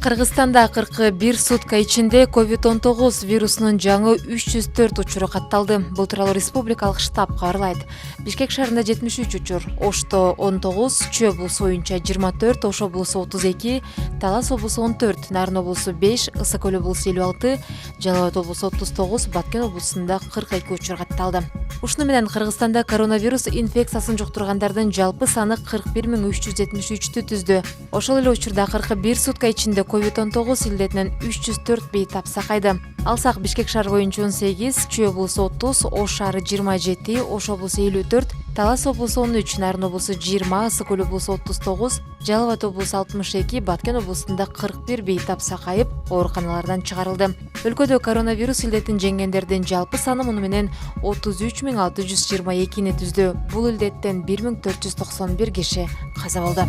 Кыргызстанда 41 сутка ичинде COVID-19 вирусунун жаңы 304 учуру катталды. Бул тууралуу республикалык штаб кабарлайт. Бишкек шаарында 73 учур, Ошто 19, Чүй облусу боюнча 24, Ош облусу 32, Талас облусу 14, Нарын облусу 5, Ысык Көл облусу 56, Жалал Абад облусу 39, Баткен облусунда 42 учур катталды. Ушуну менен Кыргызстанда коронавирус инфекциясын жуктургандардын жалпы саны 41 373 түздү. Ошол эле учурда 41 сутка ичинде COVID-19 илдетинен 304 бейтап сакайды. Алсак Бишкек шаар боюнча 18, Чүй облусу 30, Ош шаары 27, Ош облусу 54, Талас облусу 13, Нарын облусу 20, Ысык Көл облусу 39, Жалал Абад облусу 62, Баткен облусунда 41 бейтап сакайып, ооруканалардан чыгарылды. Өлкөдө коронавирус илдетин жеңгендердин жалпы саны муну менен 33 622 түздү. Бул илдеттен 1491 киши каза болду.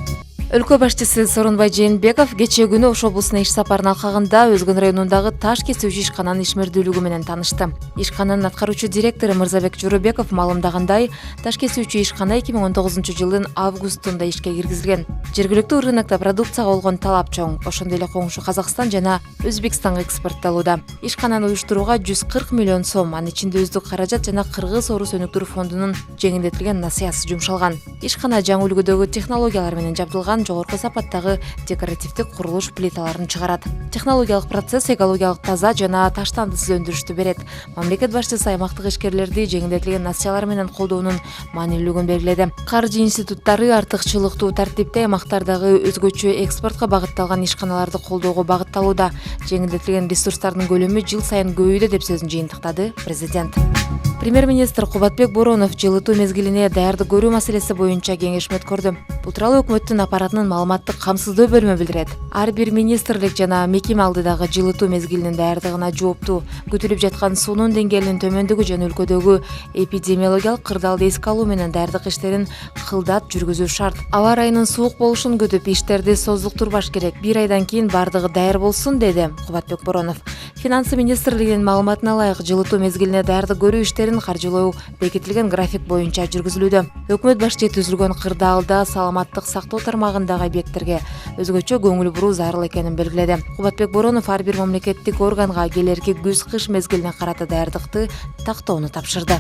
Өлкө башчысы Сооронбай Жээнбеков кечээ күнү Ош облусуна иш сапарын алкагында Өзгөн районундагы таш кесүүчү ишкананын ишмердүүлүгү менен таанышты. Ишкананын аткаруучу директору Мырзабек Жорубеков маалымдагандай, таш кесүүчү ишкана 2019 жылдын августунда ишке киргизилген. Жергиликтүү рынокто продукцияга болгон талап чоң, ошондой эле коңшу Казакстан жана Өзбекстанга экспорттолууда. Ишкананы уюштурууга 140 миллион сом, анын ичинде өздүк каражат жана Кыргыз Орус өнүктүрүү фондунун жеңилдетилген насыясы жумшалган. Ишкана жаңы үлгүдөгү технологиялар менен жабдылган жогорку сапаттагы декоративдик курулуш плиталарын чыгарат. Технологиялык процесс экологиялык таза жана таштандысыз өндүрүштү берет. Мамлекет башчысы аймактык ишкерлерди жеңилдетилген насыялар менен колдоонун маанилүүлүгүн белгиледи. Каржы институттары артыкчылыктуу тартипте аймактардагы өзгөчө экспортко багытталган ишканаларды колдоого багытталууда. Жеңилдетилген ресурстардын көлөмү жыл сайын көбөйдү деп сөзүн жыйынтыктады президент. Премьер-министр Кубатбек Боронов жылытуу мезгилине даярдык көрүү маселеси боюнча кеңешме өткөрдү. Бул тууралуу өкмөттүн аппаратынын маалыматтык камсыздоо бөлүмү билдирет. Ар бир министрлик жана мекеме алдыдагы жылытуу мезгилинин даярдыгына жооптуу. Күтүлүп жаткан суунун деңгээлинин төмөндүгү жана өлкөдөгү эпидемиологиялык кырдаалды эске алуу менен даярдык иштерин кылдат жүргүзүү шарт. Аба ырайынын суук болушун күтүп, иштерди создуктурбаш керек. 1 айдан кийин бардыгы даяр болсун, деди Кубатбек Боронов. Финансы министрлигинин маалыматына ылайык, жылытуу мезгилине даярдык көрүү иштерин каржылоо бекитилген график боюнча жүргүзүлүүдө. Өкмөт башчы түзүлгөн кырдаалда саламаттык сактоо тармагындагы объекттерге өзгөчө көңүл буруу зарыл экенин белгиледи. Кубатбек Боронов ар бир мамлекеттик органга келерки күз-кыш мезгилине карата даярдыкты тактоону тапшырды.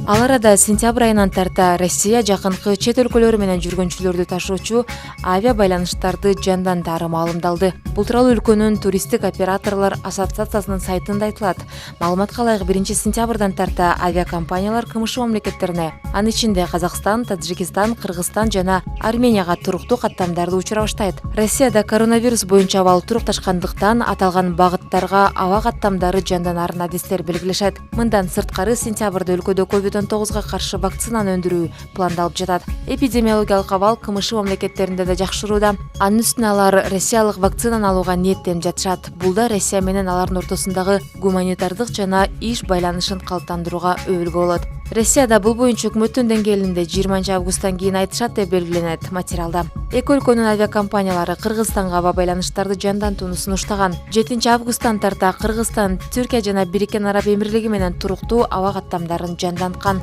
Ал арада сентябрь айынан тарта Россия жакынкы чет өлкөлөрү менен жүргөнчүлөрдү ташуучу авиа байланыштарды жандандары маалымдалды. Бул тууралуу өлкөнүн туристтик операторлор ассоциациясынын сайтында айтылат. Маалыматка ылайык 1 сентябрдан тарта авиакомпаниялар КМШ мамлекеттерине, анын ичинде Казакстан, Таджикистан, Кыргызстан жана Арменияга туруктуу каттамдарды учура баштайт. Россияда коронавирус боюнча абал турукташкандыктан аталган багыттарга аба каттамдары жанданарын адистер белгилешет. Мындан сырткары сентябрда өлкөдө COVID-19 каршы вакцинаны өндүрүү пландалып жатат. Эпидемиологиялык абал КМШ мамлекеттеринде да жакшырууда. Анын үстүнө алар россиялык вакцинаны алууга ниеттенип жатышат. Бул да Россия менен алардын ортосундагы гуманитардык жана иш байланышын калыптандырууга өбөлгө болот. Россияда бул боюнча өкмөттүн деңгээлинде 20 августтан кийин айтышат деп белгиленет материалда. Эки өлкөнүн авиакомпаниялары Кыргызстанга аба байланыштарды жандантууну сунуштаган. 7 августтан тарта Кыргызстан, Түркия жана Бириккен Араб Эмирлиги менен туруктуу аба каттамдарын жанданткан.